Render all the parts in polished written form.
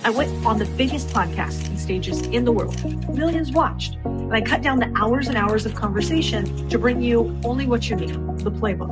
I went on the biggest podcasting stages in the world. Millions watched. And I cut down the hours and hours of conversation to bring you only what you need, the playbook.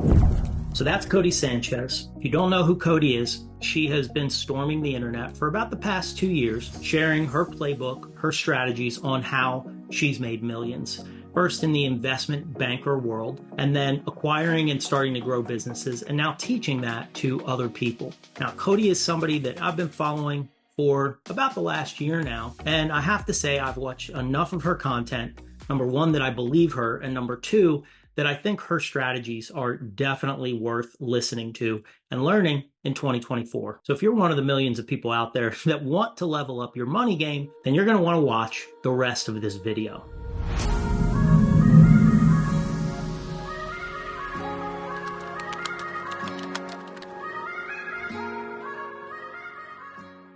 So that's Codie Sanchez. If you don't know who Codie is, she has been storming the internet for about the past 2 years, sharing her playbook, her strategies on how she's made millions. First in the investment banker world, and then acquiring and starting to grow businesses, and now teaching that to other people. Now, Codie is somebody that I've been following for about the last year now, and I have to say I've watched enough of her content, number one, that I believe her, and number two, that I think her strategies are definitely worth listening to and learning in 2024. So if you're one of the millions of people out there that want to level up your money game, then you're going to want to watch the rest of this video.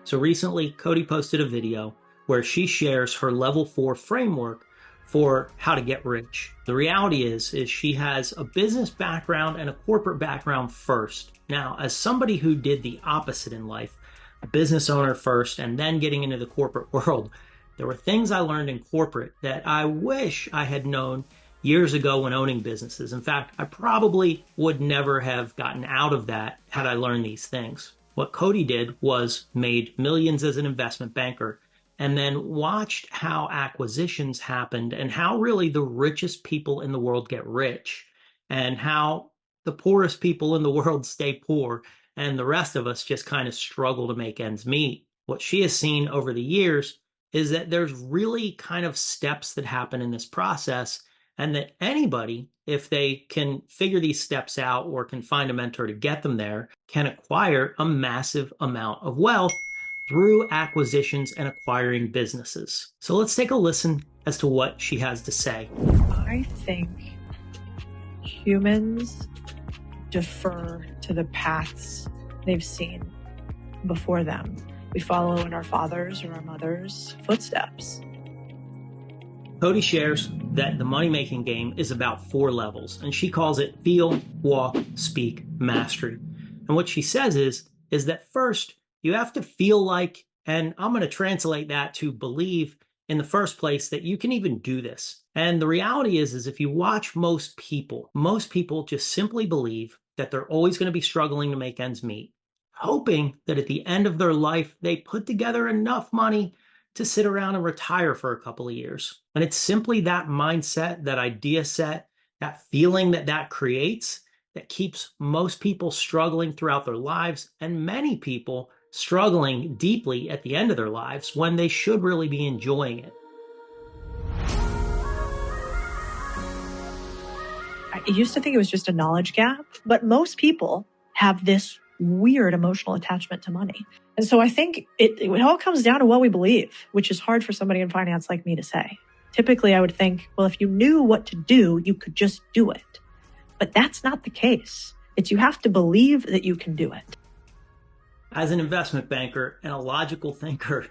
So recently, Codie posted a video where she shares her level 4 framework for how to get rich. The reality is she has a business background and a corporate background first. Now, as somebody who did the opposite in life, a business owner first and then getting into the corporate world, there were things I learned in corporate that I wish I had known years ago when owning businesses. In fact, I probably would never have gotten out of that had I learned these things. What Codie did was made millions as an investment banker and then watched how acquisitions happened and how really the richest people in the world get rich and how the poorest people in the world stay poor and the rest of us just kind of struggle to make ends meet. What she has seen over the years is that there's really kind of steps that happen in this process, and that anybody, if they can figure these steps out or can find a mentor to get them there, can acquire a massive amount of wealth through acquisitions and acquiring businesses. So let's take a listen as to what she has to say. I think humans defer to the paths they've seen before them. We follow in our fathers' or our mothers' footsteps. Codie shares that the money-making game is about 4 levels, and she calls it feel, walk, speak, mastery. And what she says is that first, you have to feel like, and I'm going to translate that to believe in the first place, that you can even do this. And the reality is if you watch most people just simply believe that they're always going to be struggling to make ends meet, hoping that at the end of their life, they put together enough money to sit around and retire for a couple of years. And it's simply that mindset, that idea set, that feeling that creates that keeps most people struggling throughout their lives, and many people struggling deeply at the end of their lives when they should really be enjoying it. I used to think it was just a knowledge gap, but most people have this weird emotional attachment to money. And so I think it all comes down to what we believe, which is hard for somebody in finance like me to say. Typically, I would think, well, if you knew what to do, you could just do it. But that's not the case. It's you have to believe that you can do it. As an investment banker and a logical thinker,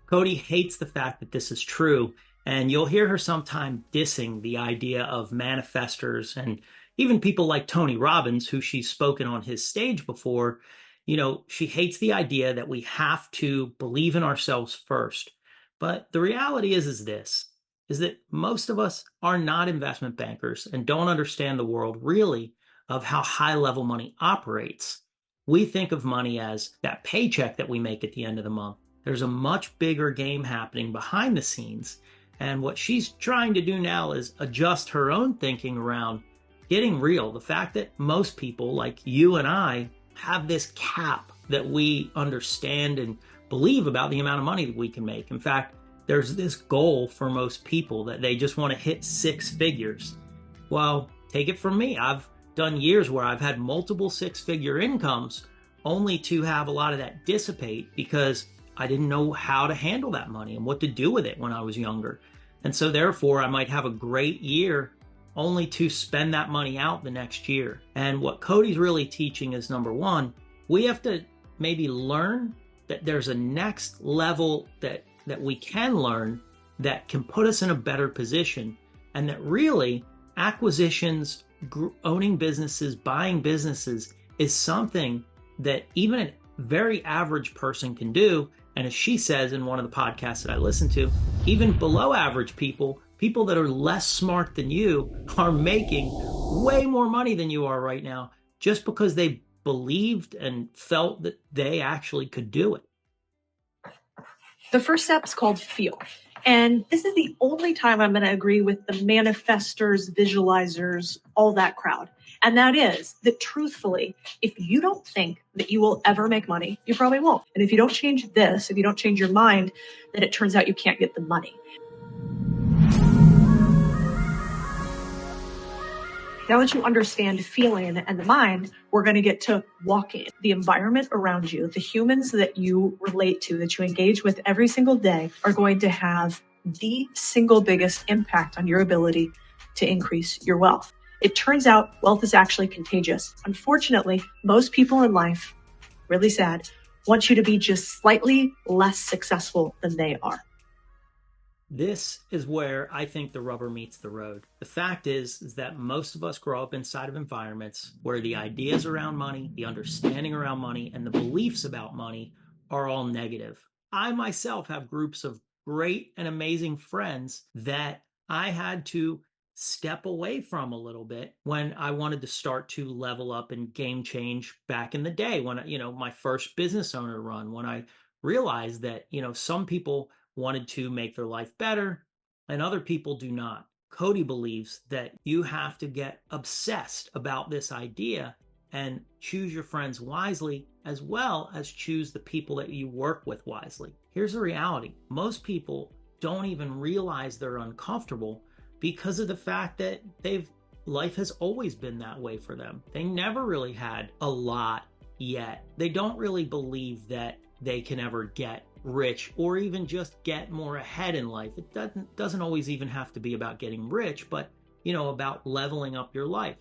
Codie hates the fact that this is true. And you'll hear her sometime dissing the idea of manifestors and even people like Tony Robbins, who she's spoken on his stage before. You know, she hates the idea that we have to believe in ourselves first. But the reality is that most of us are not investment bankers and don't understand the world really of how high level money operates. We think of money as that paycheck that we make at the end of the month. There's a much bigger game happening behind the scenes. And what she's trying to do now is adjust her own thinking around getting real. The fact that most people like you and I have this cap that we understand and believe about the amount of money that we can make. In fact, there's this goal for most people that they just want to hit 6 figures. Well, take it from me. I've done years where I've had multiple 6-figure incomes only to have a lot of that dissipate because I didn't know how to handle that money and what to do with it when I was younger. And so therefore, I might have a great year only to spend that money out the next year. And what Codie's really teaching is, number one, we have to maybe learn that there's a next level that we can learn that can put us in a better position, and that really acquisitions, owning businesses, buying businesses is something that even a very average person can do, And as she says in one of the podcasts that I listen to, even below average people, people that are less smart than you, are making way more money than you are right now just because they believed and felt that they actually could do it. The first step is called feel. And this is the only time I'm going to agree with the manifestors, visualizers, all that crowd. And that is that truthfully, if you don't think that you will ever make money, you probably won't. And if you don't change this, if you don't change your mind, then it turns out you can't get the money. Now that you understand feeling and the mind, we're going to get to walking. The environment around you, the humans that you relate to, that you engage with every single day, are going to have the single biggest impact on your ability to increase your wealth. It turns out wealth is actually contagious. Unfortunately, most people in life, really sad, want you to be just slightly less successful than they are. This is where I think the rubber meets the road. The fact is that most of us grow up inside of environments where the ideas around money, the understanding around money, and the beliefs about money are all negative. I myself have groups of great and amazing friends that I had to step away from a little bit when I wanted to start to level up and game change back in the day when, my first business owner run, when I realized that, some people wanted to make their life better and other people do not. Codie believes that you have to get obsessed about this idea and choose your friends wisely, as well as choose the people that you work with wisely. Here's the reality. Most people don't even realize they're uncomfortable because of the fact that life has always been that way for them. They never really had a lot yet. They don't really believe that they can ever get rich or even just get more ahead in life. It doesn't always even have to be about getting rich, but about leveling up your life.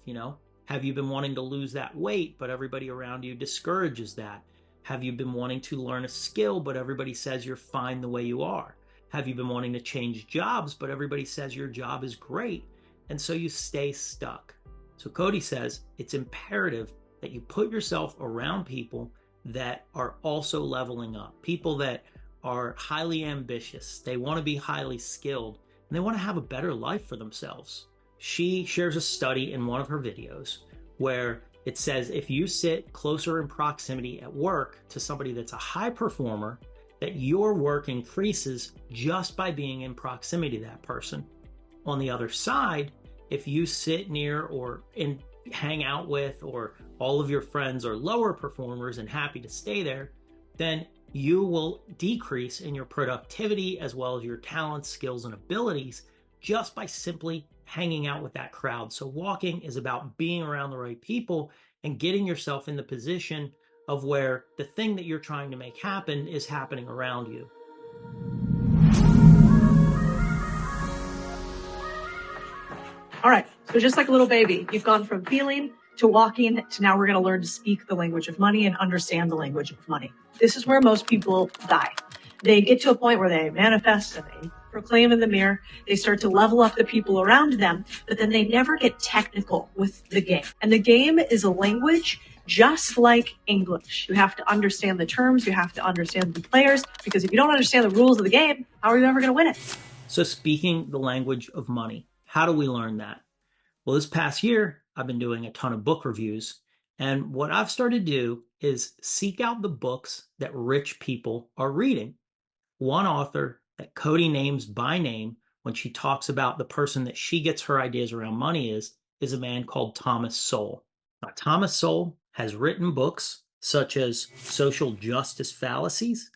Have you been wanting to lose that weight, but everybody around you discourages that? Have you been wanting to learn a skill, but everybody says you're fine the way you are? Have you been wanting to change jobs, but everybody says your job is great, and so you stay stuck? So Codie says it's imperative that you put yourself around people that are also leveling up, people that are highly ambitious. They want to be highly skilled and they want to have a better life for themselves. She shares a study in one of her videos where it says if you sit closer in proximity at work to somebody that's a high performer, that your work increases just by being in proximity to that person. On the other side, if you sit near or hang out with, or all of your friends are lower performers and happy to stay there, then you will decrease in your productivity as well as your talents, skills, and abilities just by simply hanging out with that crowd. So walking is about being around the right people and getting yourself in the position of where the thing that you're trying to make happen is happening around you. All right, so just like a little baby, you've gone from feeling to walking to now we're going to learn to speak the language of money and understand the language of money. This is where most people die. They get to a point where they manifest and they proclaim in the mirror. They start to level up the people around them, but then they never get technical with the game. And the game is a language just like English. You have to understand the terms. You have to understand the players, because if you don't understand the rules of the game, how are you ever going to win it? So speaking the language of money, how do we learn that? Well, this past year, I've been doing a ton of book reviews. And what I've started to do is seek out the books that rich people are reading. One author that Codie names by name when she talks about the person that she gets her ideas around money is a man called Thomas Sowell. Now, Thomas Sowell has written books such as Social Justice Fallacies,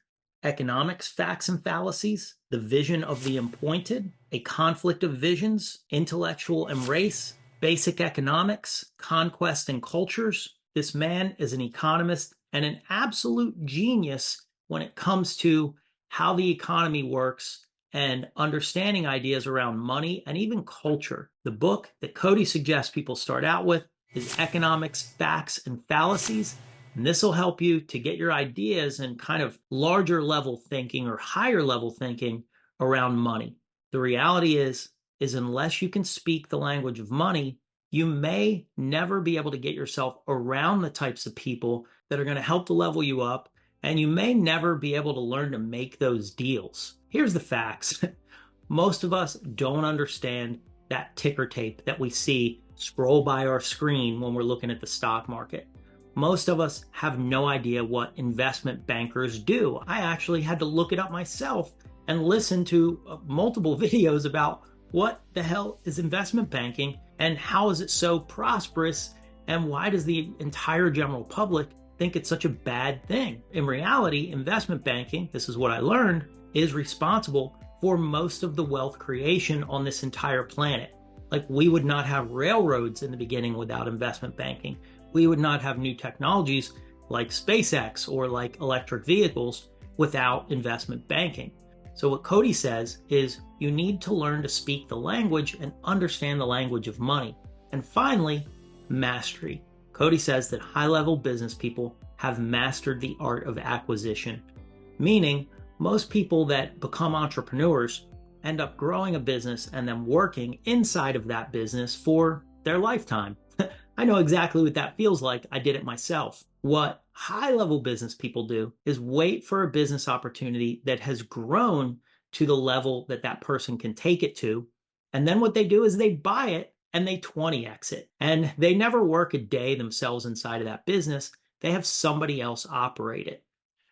Economics, Facts and Fallacies, The Vision of the Appointed, A Conflict of Visions, Intellectual and Race, Basic Economics, Conquest and Cultures. This man is an economist and an absolute genius when it comes to how the economy works and understanding ideas around money and even culture. The book that Codie suggests people start out with is Economics, Facts and Fallacies. And this will help you to get your ideas and kind of larger level thinking or higher level thinking around money. The reality is unless you can speak the language of money, you may never be able to get yourself around the types of people that are going to help to level you up and you may never be able to learn to make those deals. Here's the facts. Most of us don't understand that ticker tape that we see scroll by our screen when we're looking at the stock market. Most of us have no idea what investment bankers do. I actually had to look it up myself and listen to multiple videos about what the hell is investment banking and how is it so prosperous and why does the entire general public think it's such a bad thing. In reality, investment banking, this is what I learned, is responsible for most of the wealth creation on this entire planet. Like, we would not have railroads in the beginning without investment banking. We would not have new technologies like SpaceX or like electric vehicles without investment banking. So what Codie says is you need to learn to speak the language and understand the language of money. And finally, mastery. Codie says that high-level business people have mastered the art of acquisition, meaning most people that become entrepreneurs end up growing a business and then working inside of that business for their lifetime. I know exactly what that feels like. I did it myself. What high-level business people do is wait for a business opportunity that has grown to the level that that person can take it to. And then what they do is they buy it and they 20x it. And they never work a day themselves inside of that business. They have somebody else operate it.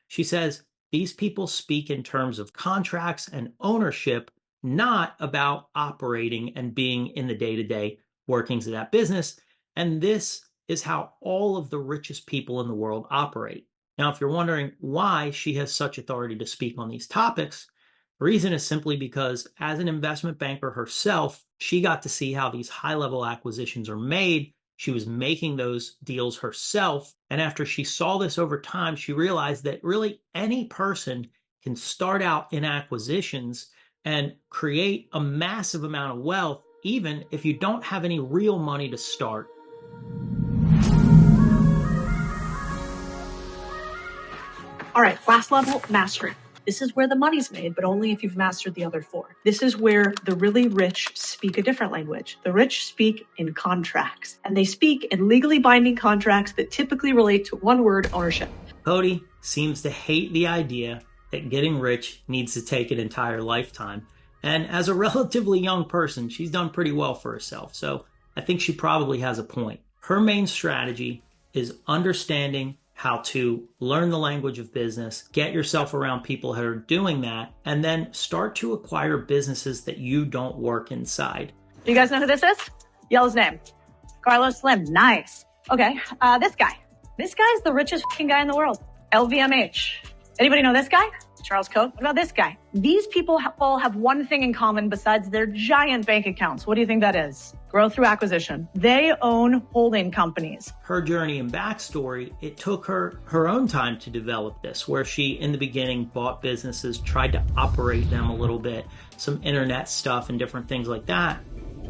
She says these people speak in terms of contracts and ownership, not about operating and being in the day-to-day workings of that business. And this is how all of the richest people in the world operate. Now, if you're wondering why she has such authority to speak on these topics, the reason is simply because as an investment banker herself, she got to see how these high-level acquisitions are made. She was making those deals herself. And after she saw this over time, she realized that really any person can start out in acquisitions and create a massive amount of wealth, even if you don't have any real money to start. All right, last level, mastery. This is where the money's made, but only if you've mastered the other four. This is where the really rich speak a different language. The rich speak in contracts, and they speak in legally binding contracts that typically relate to one word, ownership. Codie seems to hate the idea that getting rich needs to take an entire lifetime. And as a relatively young person, she's done pretty well for herself. So I think she probably has a point. Her main strategy is understanding how to learn the language of business, get yourself around people who are doing that, and then start to acquire businesses that you don't work inside. Do you guys know who this is? Yell his name. Carlos Slim. Nice. Okay, this guy. This guy's the richest guy in the world. LVMH. Anybody know this guy? Charles Koch. What about this guy? These people all have one thing in common besides their giant bank accounts. What do you think that is? Growth through acquisition. They own holding companies. Her journey and backstory, it took her own time to develop this, where she, in the beginning, bought businesses, tried to operate them a little bit, some internet stuff and different things like that.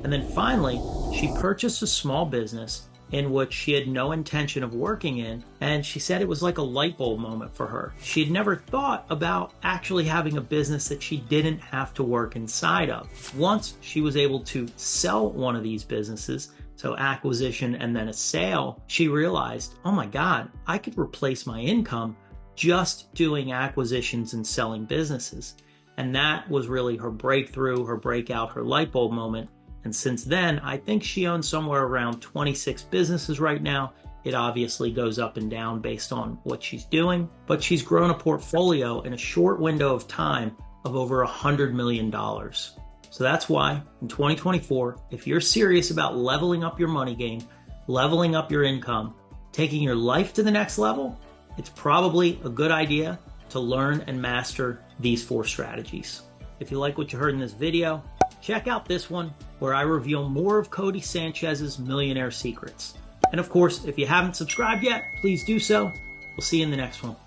And then finally, she purchased a small business in which she had no intention of working in, and she said it was like a light bulb moment for her. She had never thought about actually having a business that she didn't have to work inside of. Once she was able to sell one of these businesses, so acquisition and then a sale, she realized, oh my God, I could replace my income just doing acquisitions and selling businesses. And that was really her breakthrough, her breakout, her light bulb moment. And since then, I think she owns somewhere around 26 businesses right now. It obviously goes up and down based on what she's doing, but she's grown a portfolio in a short window of time of over $100 million. So that's why in 2024, if you're serious about leveling up your money game, leveling up your income, taking your life to the next level, it's probably a good idea to learn and master these 4 strategies. If you like what you heard in this video, check out this one where I reveal more of Codie Sanchez's millionaire secrets. And of course, if you haven't subscribed yet, please do so. We'll see you in the next one.